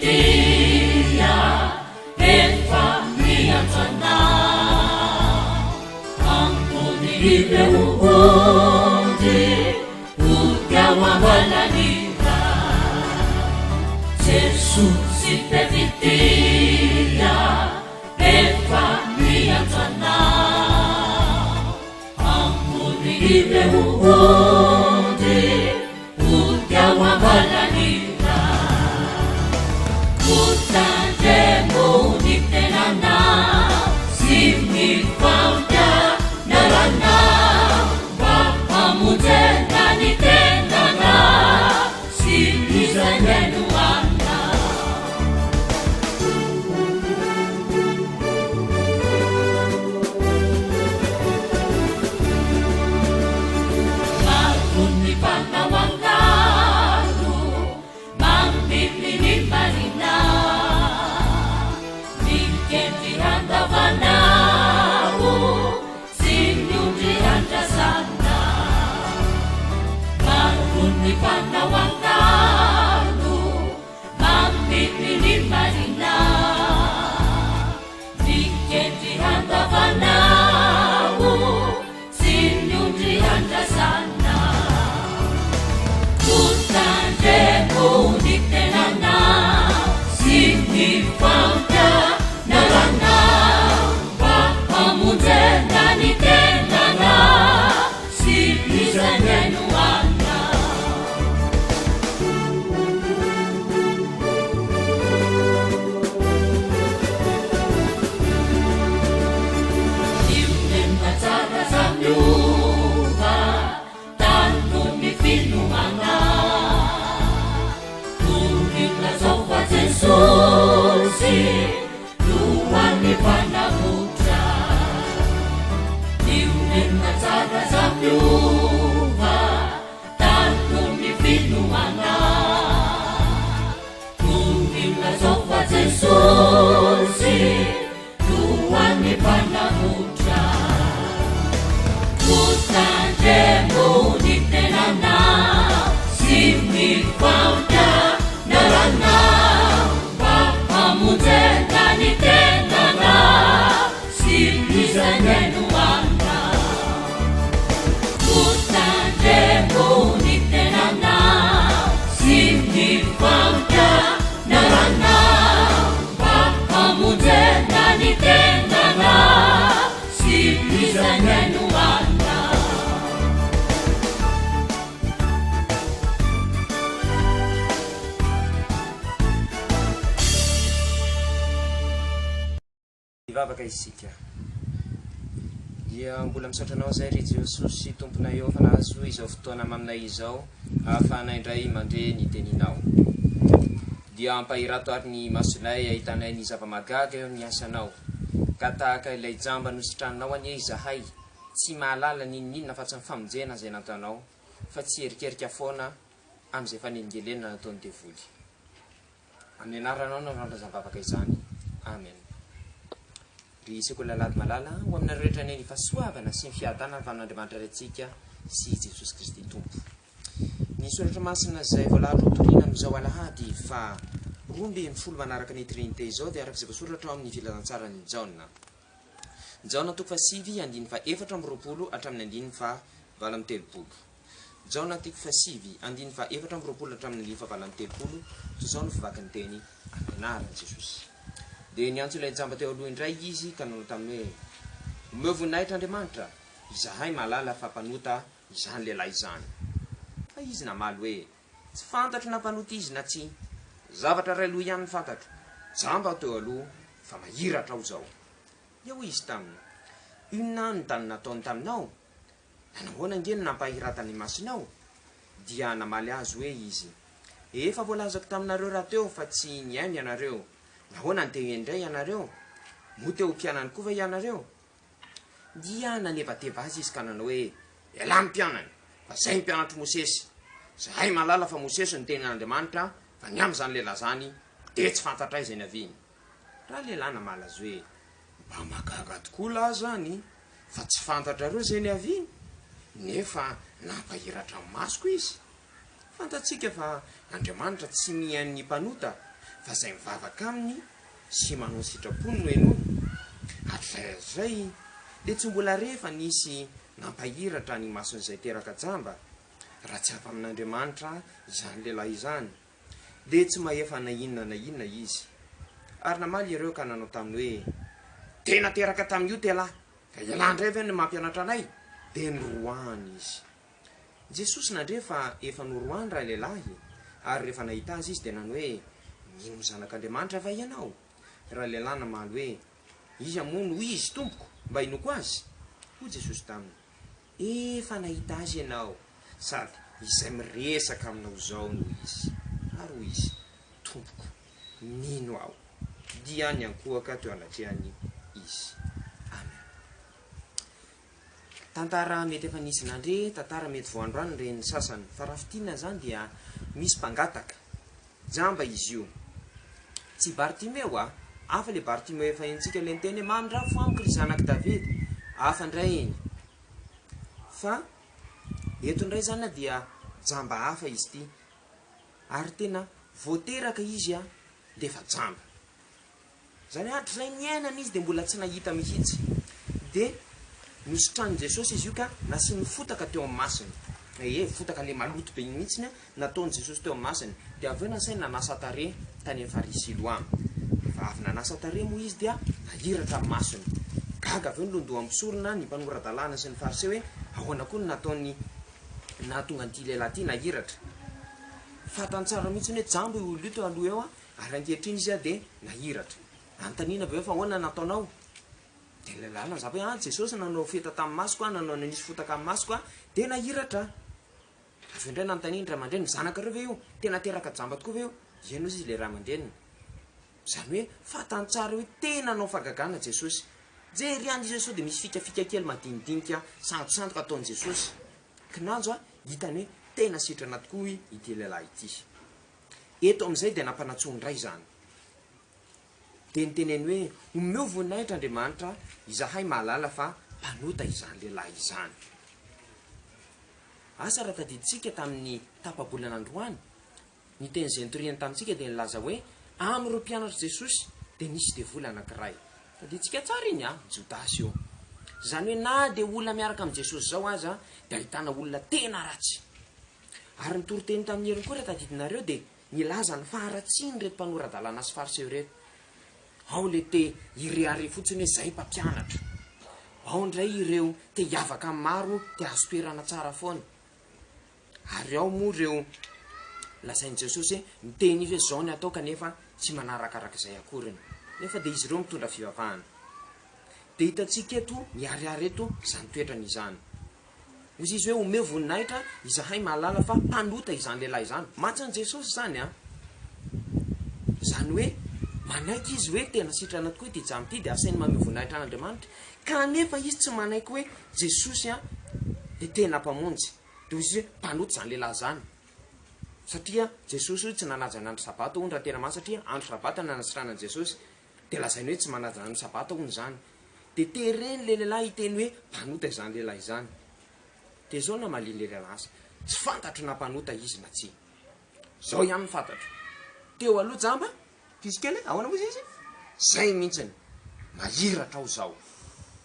vitia efa miantsana ampony ileoody ukiawamalaniva Jesosy te vitia efa miantsana ampony ileoody ukiawamalaniva utandemoni tenana simifauta narana wapamutenani tenana simizanyenuana makuni panawanganu mampipini marina Vanau, sinyundi handa sana, maruni panawanganu, mampipini marina, dikendi handa vanau, sinyundi handa sana, utande mudik tenana, sinifauta narana. Amutenani tenana simizanyenuana Iunenatara zamyuva tanumi finuana Turina zofa Jesusi luani panamutra Natara zamyuva tanumi finuana Turina zofa Jesusi luani panamutra utandemoni tenana simifauta narana wapamutenani tenana simizanyenuana utandemoni tenana simifauta narana wapamutenani tenana simizanyenuana ivavaka isika dia mbola misotranao zay ry Jesosy tompona eo fa nahazo izao fotoana aminay izao ahafahana indray mandre ny teninao dia ampahirato ary ny masonay ahitanay ny zava-magaga eo ny asanao ka tahaka ilay jamba nositranao anie izahay tsy mahalala ninninona fa tsy mifamonjena zay nataonao fa tsy herikerika foana amin'izay fanelingelena nataony devoly amin'ny anaranao narandra zavavaka izany amen ry sekoly lalady malala ho amina rehetra ny fahasoavana sy ny fiadanana fa amin'Andriamanitra antsika sy Jesosy Kristy tompo ny soratra masina zay voalahatra torina amin'izao alahady fa 12 manaraka ny trinité izao dia araka izay voasoratra ao amin'ny filazantsarany Jaona toko fasivy andiny fa 420 hatramin'ny andiny fa 7 Jaona toko fasivy andiny fa 420 hatramin'ny andiny fa 7 zao no fivakany teny amin'ny anaran'i Jesosy dia niantso ilay jamba teo aloha indray izy ka nanao taminy hoe mevoninahitra Andriamanitra izahay malala fa mpanota izany lehilahy izany fa izy namaly hoe tsy fantatro na mpanota izy na tsy zavatra ray aloha ihany fantatro jamba teo aloha fa mahiratra ao zao eo izy taminy inona ny tany nataony taminao nanahoana ngeny nampahiratany masinao dia namaly azy hoe izy efa voalazako taminareo raha teo fa tsy niaino ianareo nahoana ny teny indray ianareo mo teo mpianany koa va ianareo dia nanevateva azy izy ka nanao hoe iala mpianany fa zay mpianatro Mosesy zahay malala fa Mosesy ny tenin'Andriamanitra fa ny amin'izany lehilahy zany de tsy fantatra izay naviany raha lehilahy namaly azy hoe mba mahagaga tokoa lahy zany fa tsy fantatrareo zay niaviany nefa nampahiratra masoko izy fantatsika fa Andriamanitra tsy mihain'ny mpanota fa zay mivavaka aminy sy manao sitrapony no enono atrayzay de tsy mbola rehefa nisy nampahiratra ny mason'izay teraka jamba raha tsy avy amin'Andriamanitra izany lehilahy izany de tsy mahefa na inona izy ary namaly ireo ka nanao taminy hoe tena teraka tamin'io telahy ka ialahandray ve ny mampianatra anay de noroany izy. Jesosy nandrefa efa noroany raha lehilahy ary rehefa nahita azy izy de nany hoe mino zanak'Andriamanitra va ianao? Raha lehilahy namaly hoe izy amono izy tompoko mba inoko azy? Hoy Jesosy taminy efa nahita azy ianao sady izay miresaka aminao zao no izy ary hoy izy tompoko mino aho dia ny ankohaka teo anatrehany izy. Amen. Tantara mety efa nisy nandre tantara mety voandroany reny sasany fa raha fitinana zany dia misy mpangataka jamba izy io tsy Bartimeo hafa le Bartimeo efa entsika le nteny mandra fo amiko ry zanaky Davidy hafa ndray iny fa eto ndray zany dia jamba hafa izy ty ary tena voateraka izy de fa jamba zany hatrizay niainana izy de mbola tsy nahita mihitsy de nosotrany Jesosy izy io ka nasiany fotaka teo amin'ny masiny fotaka le maloto be mihitsy nataony Jesosy teo amin'ny masiny de avy eo nasainy nanasa tare tany amin'ny Farisy loamy fa avy nanasa tare moa izy dia nahiratra amin'ny masiny gaga avy eo nilondoha ampisorona ny mpanorandalàna sy ny Fariseo hoe ahoana koa ny nataony nahatonga an'ity lehilahy ty nahiratra fantany tsara mihitsy hoe jambo io olo io teo aloha eo ary ankehitriny izy de nahiratra antanina avy eo fa ahoana nataonao de lehilahy nazava hoe Jesosy nanao feta tamin'ny masoko nanao nisy fotaka amin'ny masoko de nahiratra avy ndray nantaniny ray aman-dreny zanaka reo ve io tena teraka jamba tokoa ve io eno izy le ray aman-dreniny zany hoe fantany tsara hoe tena nao fagagana Jesosy jery any Jesosy de misy fikafika kely madinidinika sandosandoka ataony Jesosy kinanjo hitany hoe tena sitrana tokoa ity lehilahy ity. Eto am'izay de nampanatsony ray zany de niteneny hoe omeo voninahitra Andriamanitra izahay mahalala fa mpanota izany lehilahy izany. Asa raha tadiditsika tamin'ny tapabolana androany ny teny zentoriany tamintsika de nilaza hoe am'ireo mpianatra Jesosy de nisy devoly anankiray tadiditsika tsara iny Jodasy io zany hoe na de olona miaraka amin'ny Jesosy zao aza de ahitana olona tena ratsy ary nitoroteny tamin'ny heriny koa raha tadidinareo de nilaza ny faharatsiny reto mpanoradalàna sy Fariseo reto ao le te ireare fotsiny hoe zay mpampianatra ao ndray ireo te hiavaka amin'ny maro te azo toerana tsara foana ary ao moa reo lasainy Jesosy hoe miteny izy hoe zao ny atao kanefa tsy manarakarak'izay akoriny nefa de izy ireo mitondra fivavahana de hitatsika eto miariary eto zany toetrany izany ozy izy hoe omeo voninahitra izahay mahalala fa mpanota izany lehilahy izany mantsany Jesosy zany zany hoe manaiky izy hoe tena sitrana tokoa ity jamba ity de asainy manome voninahitra an'Andriamanitra kanefa izy tsy manaiky hoe Jesosy de tena mpamonjy de izy hoe mpanota zany lehilahy zany satria Jesosy tsy nanaja n'andro sabato ony raha tena masy satria andro sabato nanasitranany Jesosy de lazainy hoe tsy manaja n'andro sabato ony zany de tereny le lehilahy hiteny hoe mpanota izany lehilahy izany de zao namaliny le lehilahy azy tsy fantatro na mpanota izy na tsy zao ihany ny fantatro teo aloha jamba fisikely ahoana moa izy zay mihitsiny mahiratra ao zao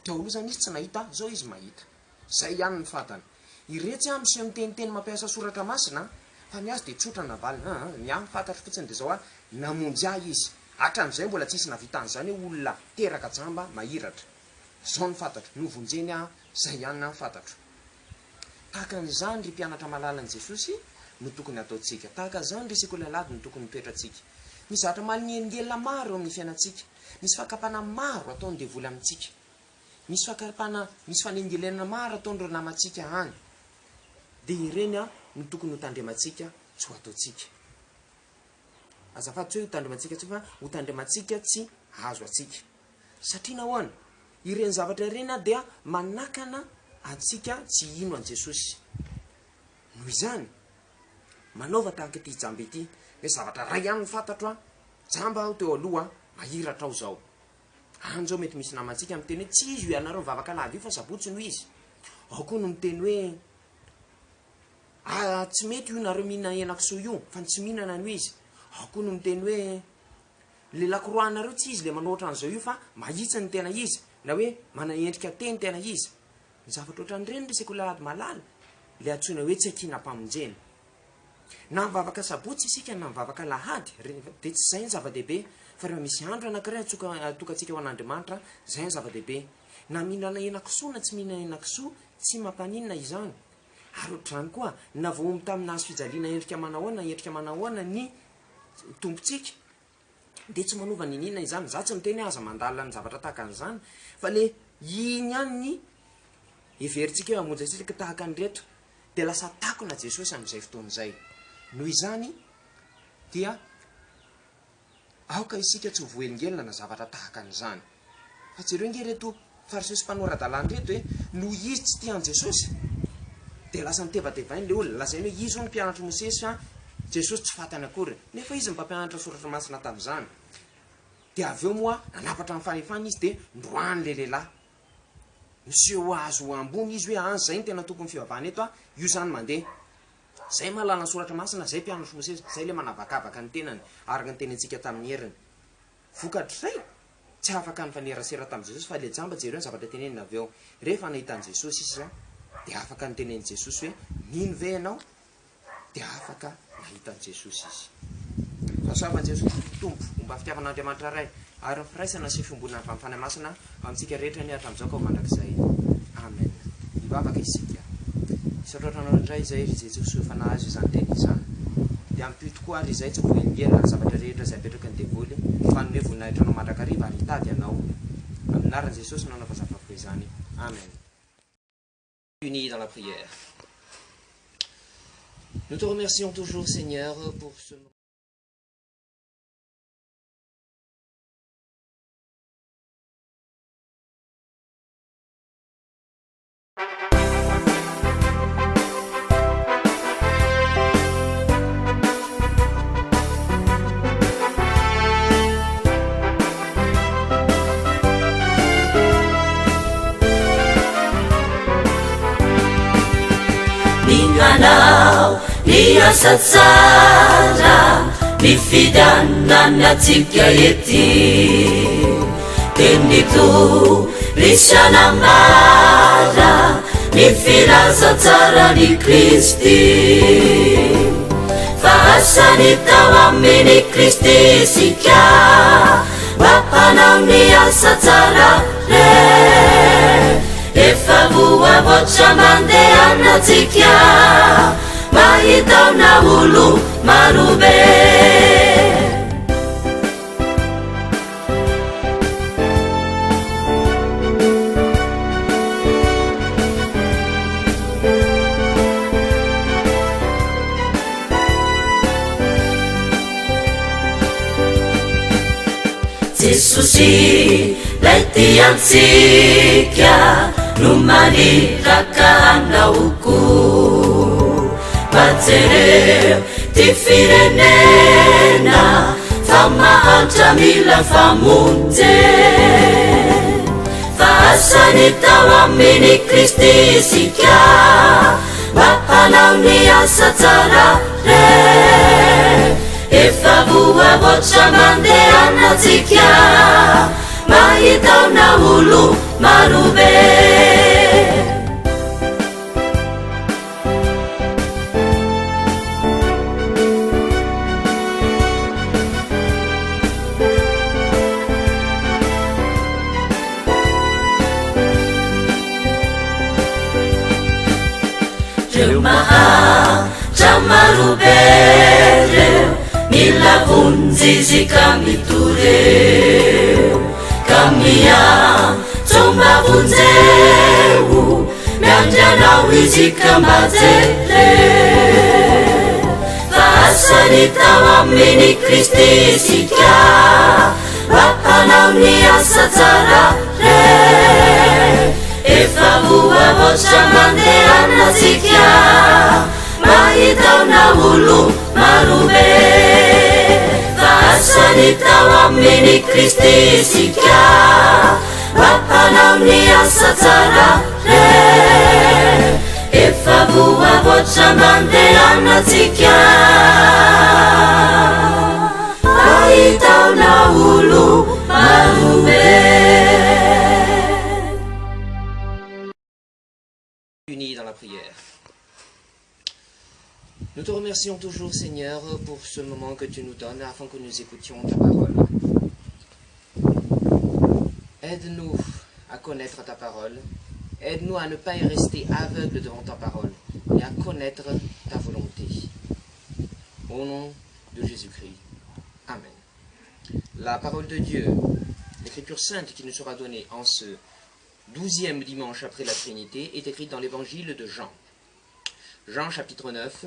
teo aloha zany izy tsy nahita zao izy mahita zay ihany ny fantany iretsy miseho miteniteny mampiasa soratra masina fa ny azy de tsotra navalina ny any fantatro fotsiny de zao namonjy ahy izy hatram'izay mbola tsisy navitan'izany hoe olona teraka jamba mahiratra zao ny fantatro novonjeny zay ihany ny fantatro tahaka an'izany ry mpianatra malalan'i Jesosy no tokony ataontsika tahaka zany ry sekolalady no tokony mitoetratsika misy zavatra malingelingelina maro amin'ny fiainatsika misy fakapana maro ataony devoly amintsika misy fakapana misy fanengelenana maro ataon'ireo namatsika any de ireny no tokony ho tandrematsika tsy ho ataotsika azafady tsy hoe ho tandrematsika tsy fa ho tandrematsika tsy azo atsika satria nahoana ireny zavatra ireny dia manakana atsika tsy ino an Jesosy noho izany manaova tahaka ity jamba ity hoe zavatra ray ihany ny fantatro jamba aho teo aloha mahiratra ao zao anjao mety misy namatsika miteny hoe tsy izy io ianareo mivavaka lavy io fa sabotsy no izy ao koa no miteny hoe tsy mety io nareo mihina henakisoa io fa tsy mihinana no izy ao koa no miteny hoe le lakoroanareo tsy izy le manoatra an'izao io fa mahitsy ny tena izy na hoe manaendrika teny tena izy ny zavatra ohatran'ireny resaka ady malala le antsoina hoe tsy akina-pamonjena na mivavaka sabotsy isika na mivavaka lahady de tsy zay ny zava-dehibe fa rehefa misy andro anankiray atokantsika ho an'Andriamanitra zay ny zava-dehibe na mihinana henan-kisoa na tsy mihinana henan-kisoa tsy mampaninona izany ary ohatr'izany koa na voaomby taminazy fijaliana endrika manahoana ny tompontsika de tsy manova ny ninona izany za tsy miteny aza mandalina ny zavatra tahaka an'izany fa le iny ihany ny heverintsika hoe hamonjy antsika tahaka ny rehetra de lasa takona Jesosy amin'izay fotoan'izay noho izany dia aoka isika tsy ho voelingelina na zavatra tahaka an'izany fa jereo nge reto fariseo mpanoradalany reto hoe no izy tsy tian Jesosy de lasa nitevatevainy le olona lazainy hoe izy ho ny mpianatra Mosesy fa Jesosy tsy fatany akory nefa izy mpampianatra soratra masina tamin'izany de avy eo moa nanapatra amin'ny fanefana izy de ndroany le lehilahy miseho azo ho ambony izy hoe zay ny tena tompony fivavahana eto io zany mandeha zay mahalala ny soratra masina zay mpianatra Mosesy zay le manavakavaka ny tenany araka ny tenentsika tamin'ny heriny vokatray tsy afaka ny fanerasera tamin'i Jesosy fa le jamba jereo ny zavatra tenenina avy eo rehefa nahitan'i Jesosy izy de afaka ny tenen'i Jesosy hoe nino ve ianao de afaka nahitan'i Jesosy izy fahasoavan'i Jesosy tompo mba fitiavan'Andriamanitra ray ary ny firaisana sy fiombonana amin'ny fanahy masina amintsika rehetra ny hatram'izao ka ho mandrakizay amen mivavaka isika isatroatranao indray izay ry Jesosy efa nahazo izany teny izany de ampio tokoa ary izay tsy voengelina ny zavatra rehetra izay apetraka ny devoly fa nome voninahitra anao mandrakariva ary hitady ianao amin'ny anaran'i Jesosy nanao fazafavoka izany amen. Unis dans la prière. Nous te remercions toujours, Seigneur, pour ce moment. Minganao ni asa tsara ni fidanana tsika ety tenito risana mara ni filaza tsara ni Kristi fa asany tao aminy Kristi sika mapanao ni asa tsara efa voavoatra mandeha anatsika mahitaona olo marobe Jesosy lay tiantsika no maniraka anaoko majereo ty firenena fa mahantra mila famonjy fa asany tao aminy Kristi sika mampanao ny asa tsara efa voavoatra mandeha anatsika mahitaona olo marobe reo mahatra marobe reo mila vonjizika mitoreo kamia tsomba vonjeo miandranao izika majele fa asany tao aminy Kristi sika mampanao ny asa tsara efa voavoatra mandeha anatsika mahitaona olo marobe fa asany tao aminy Kristi sika mampanao ny asa tsara efa voavoatra mandeha anatsika mahitaona olo remercions toujours, Seigneur, pour ce moment que tu nous donnes afin que nous écoutions ta parole. Aide-nous à connaître ta parole. Aide-nous à ne pas y rester aveugles devant ta parole, mais à connaître ta volonté. Au nom de Jésus-Christ. Amen. La parole de Dieu, l'écriture sainte qui nous sera donnée en ce 12e dimanche après la Trinité, est écrite dans l'évangile de Jean. Jean chapitre 9,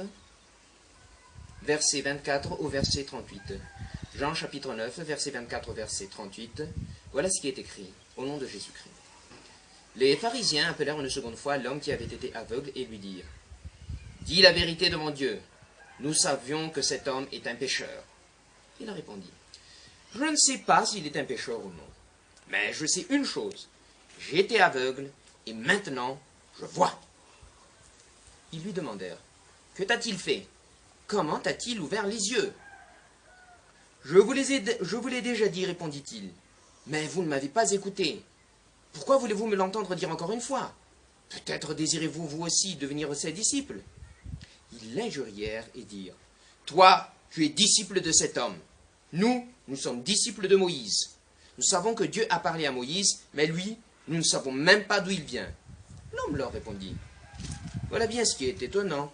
verset 24 au verset 38. Jean chapitre 9, verset 24 au verset 38. Voilà ce qui est écrit, au nom de Jésus-Christ. Les pharisiens appelèrent une seconde fois l'homme qui avait été aveugle et lui dirent, « Dis la vérité devant Dieu, nous savions que cet homme est un pécheur. » Il répondit, « Je ne sais pas s'il est un pécheur ou non, mais je sais une chose, j'étais aveugle et maintenant je vois. » Ils lui demandèrent, « Que t'a-t-il fait? Comment t'a-t-il ouvert les yeux? » « Je vous l'ai déjà dit, répondit-il, mais vous ne m'avez pas écouté. Pourquoi voulez-vous me l'entendre dire encore une fois? Peut-être désirez-vous vous aussi devenir ses disciples. » Ils l'injurièrent et dirent, « Toi, tu es disciple de cet homme. Nous sommes disciples de Moïse. Nous savons que Dieu a parlé à Moïse, mais lui, nous ne savons même pas d'où il vient. » L'homme leur répondit, « Voilà bien ce qui est étonnant.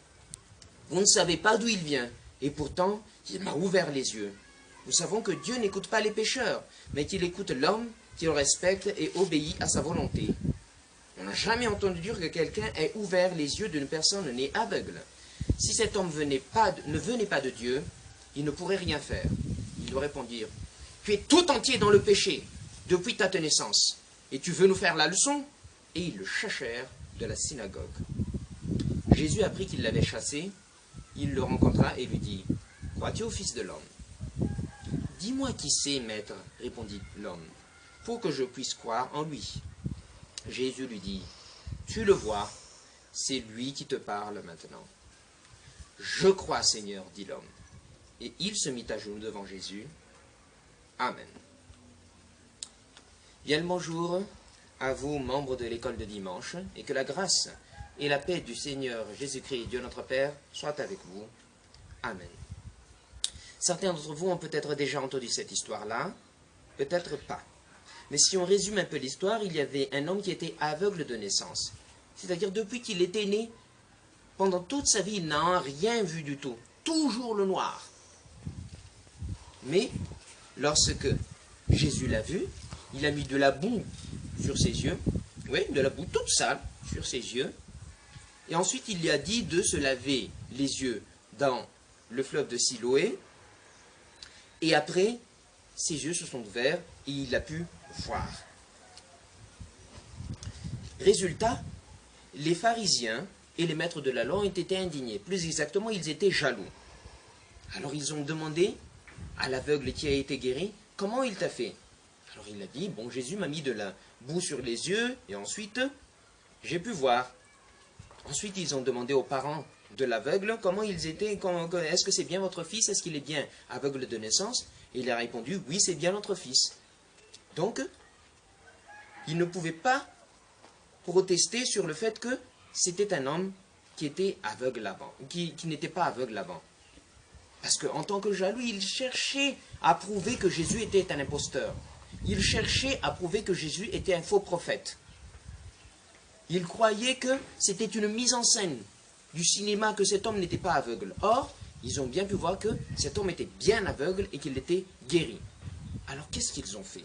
Vous ne savez pas d'où il vient, et pourtant, il m'a ouvert les yeux. Nous savons que Dieu n'écoute pas les pécheurs, mais qu'il écoute l'homme qui le respecte et obéit à sa volonté. On n'a jamais entendu dire que quelqu'un ait ouvert les yeux d'une personne née aveugle. Si cet homme ne venait pas de Dieu, il ne pourrait rien faire. » Ils lui répondirent, « Tu es tout entier dans le péché, depuis ta naissance, et tu veux nous faire la leçon ?» Et ils le chachèrent de la synagogue. Jésus apprit qu'il l'avait chassé. Il le rencontra et lui dit, « Crois-tu au Fils de l'homme ?» « Dis-moi qui c'est, maître, répondit l'homme, pour que je puisse croire en lui. » Jésus lui dit, « Tu le vois, c'est lui qui te parle maintenant. »« Je crois, Seigneur, dit l'homme. » Et il se mit à genoux devant Jésus. Amen. Bien le bonjour à vous, membres de l'école de dimanche, et que la grâce et la paix du Seigneur Jésus-Christ, Dieu notre Père, soient avec vous. Amen. Certains d'entre vous ont peut-être déjà entendu cette histoire-là, peut-être pas. Mais si on résume un peu l'histoire, il y avait un homme qui était aveugle de naissance. C'est-à-dire depuis qu'il était né, pendant toute sa vie, il n'a rien vu du tout. Toujours le noir. Mais lorsque Jésus l'a vu, il a mis de la boue sur ses yeux, oui, de la boue toute sale sur ses yeux, et ensuite il lui a dit de se laver les yeux dans le fleuve de Siloé, et après, ses yeux se sont ouverts et il a pu voir. Résultat, les pharisiens et les maîtres de la loi ont été indignés. Plus exactement, ils étaient jaloux. Alors ils ont demandé à l'aveugle qui a été guéri, « Comment il t'a fait ?» Alors il a dit, « Bon, Jésus m'a mis de la boue sur les yeux et ensuite, j'ai pu voir. » Ensuite, ils ont demandé aux parents de l'aveugle comment ils étaient, est-ce que c'est bien votre fils, est-ce qu'il est bien aveugle de naissance? Et il a répondu, oui, c'est bien notre fils. Donc, il ne pouvait pas protester sur le fait que c'était un homme qui était aveugle avant, qui n'était pas aveugle avant. Parce qu'en tant que jaloux, il cherchait à prouver que Jésus était un imposteur. Il cherchait à prouver que Jésus était un faux prophète. Il croyait que c'était une mise en scène du cinéma, que cet homme n'était pas aveugle. Or, ils ont bien pu voir que cet homme était bien aveugle et qu'il était guéri. Alors, qu'est-ce qu'ils ont fait?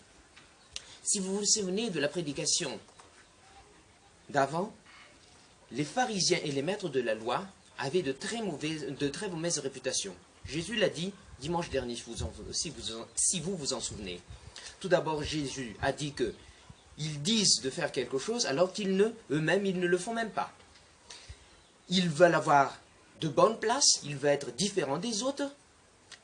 Si vous vous souvenez de la prédication d'avant, les pharisiens et les maîtres de la loi avaient de très mauvaises réputations. Jésus l'a dit dimanche dernier, si vous vous en souvenez. Tout d'abord, Jésus a dit qu'ils disent de faire quelque chose alors qu'eux-mêmes, ils ne le font même pas. Ils veulent avoir de bonnes places, ils veulent être différents des autres,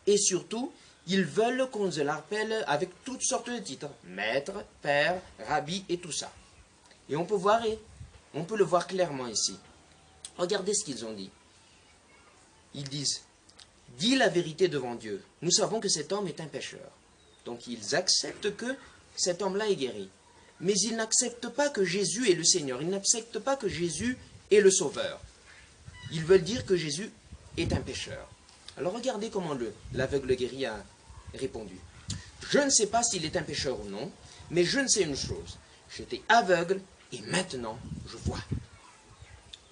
et surtout, ils veulent qu'on se l'appelle avec toutes sortes de titres, maître, père, rabbi et tout ça. Et on peut le voir clairement ici. Regardez ce qu'ils ont dit. Ils disent, dis la vérité devant Dieu, nous savons que cet homme est un pécheur. Donc ils acceptent que cet homme-là est guéri. Mais ils n'acceptent pas que Jésus est le Seigneur, ils n'acceptent pas que Jésus est le Sauveur. Ils veulent dire que Jésus est un pécheur. Alors regardez comment l'aveugle guéri a répondu. Je ne sais pas s'il est un pécheur ou non, mais je ne sais une chose. J'étais aveugle et maintenant je vois.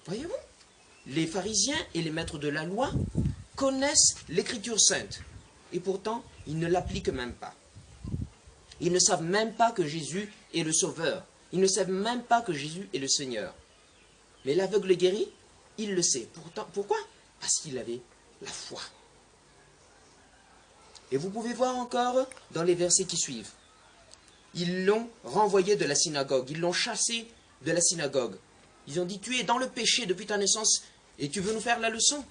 Voyez-vous, les pharisiens et les maîtres de la loi connaissent l'écriture sainte et pourtant ils ne l'appliquent même pas. Ils ne savent même pas que Jésus est le Sauveur. Ils ne savent même pas que Jésus est le Seigneur. Mais l'aveugle guéri, il le sait. Pourquoi? Parce qu'il avait la foi. Et vous pouvez voir encore dans les versets qui suivent. Ils l'ont renvoyé de la synagogue. Ils l'ont chassé de la synagogue. Ils ont dit, tu es dans le péché depuis ta naissance et tu veux nous faire la leçon.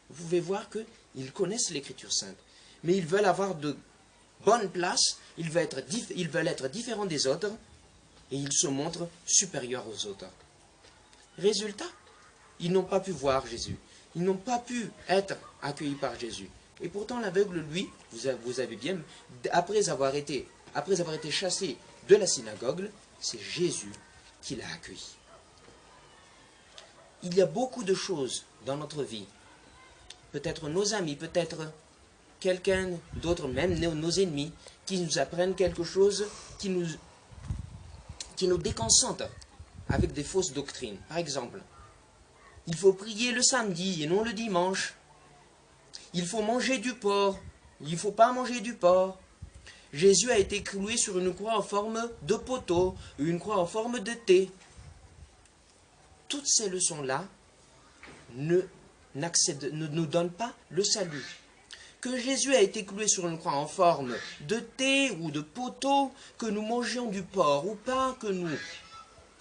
Vous pouvez voir qu'ils connaissent l'écriture sainte. Mais ils veulent avoir de bonnes places. Ils veulent être différents des autres. Et ils se montrent supérieurs aux autres. Résultat, ils n'ont pas pu voir Jésus. Ils n'ont pas pu être accueillis par Jésus. Et pourtant, l'aveugle, lui, vous avez bien, après avoir été chassé de la synagogue, c'est Jésus qui l'a accueilli. Il y a beaucoup de choses dans notre vie. Peut-être nos amis, peut-être quelqu'un d'autre, même nos ennemis, qui nous apprennent quelque chose qui nous déconcentre avec des fausses doctrines. Par exemple, il faut prier le samedi et non le dimanche. Il faut manger du porc. Il ne faut pas manger du porc. Jésus a été cloué sur une croix en forme de poteau, une croix en forme de thé. Toutes ces leçons-là ne nous donnent pas le salut. Que Jésus a été cloué sur une croix en forme de thé ou de poteau, que nous mangions du porc ou pas, que nous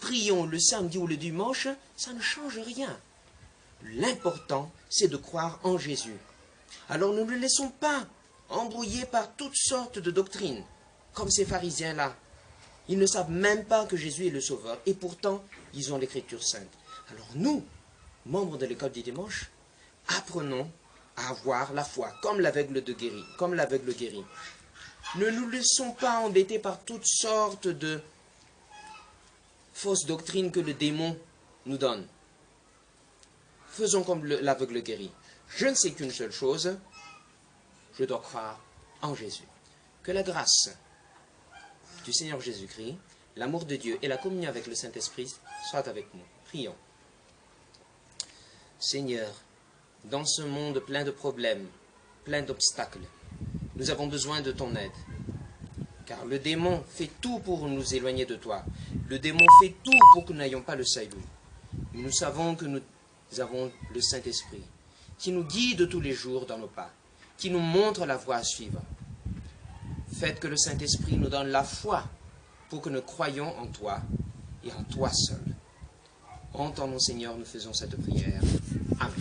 prions le samedi ou le dimanche, ça ne change rien. L'important, c'est de croire en Jésus. Alors ne nous laissons pas embrouiller par toutes sortes de doctrines, comme ces pharisiens-là. Ils ne savent même pas que Jésus est le Sauveur, et pourtant, ils ont l'écriture sainte. Alors nous, membres de l'école du dimanche, apprenons à avoir la foi, comme l'aveugle guéri. Ne nous laissons pas embêter par toutes sortes de fausses doctrines que le démon nous donne. Faisons comme l'aveugle guéri. Je ne sais qu'une seule chose, je dois croire en Jésus. Que la grâce du Seigneur Jésus-Christ, l'amour de Dieu et la communion avec le Saint-Esprit soient avec nous. Prions. Seigneur, dans ce monde plein de problèmes, plein d'obstacles, nous avons besoin de ton aide. Car le démon fait tout pour nous éloigner de toi. Le démon fait tout pour que nous n'ayons pas le salut. Nous savons que nous avons le Saint-Esprit, qui nous guide tous les jours dans nos pas, qui nous montre la voie à suivre. Faites que le Saint-Esprit nous donne la foi pour que nous croyions en toi et en toi seul. En ton nom, Seigneur, nous faisons cette prière. Amen.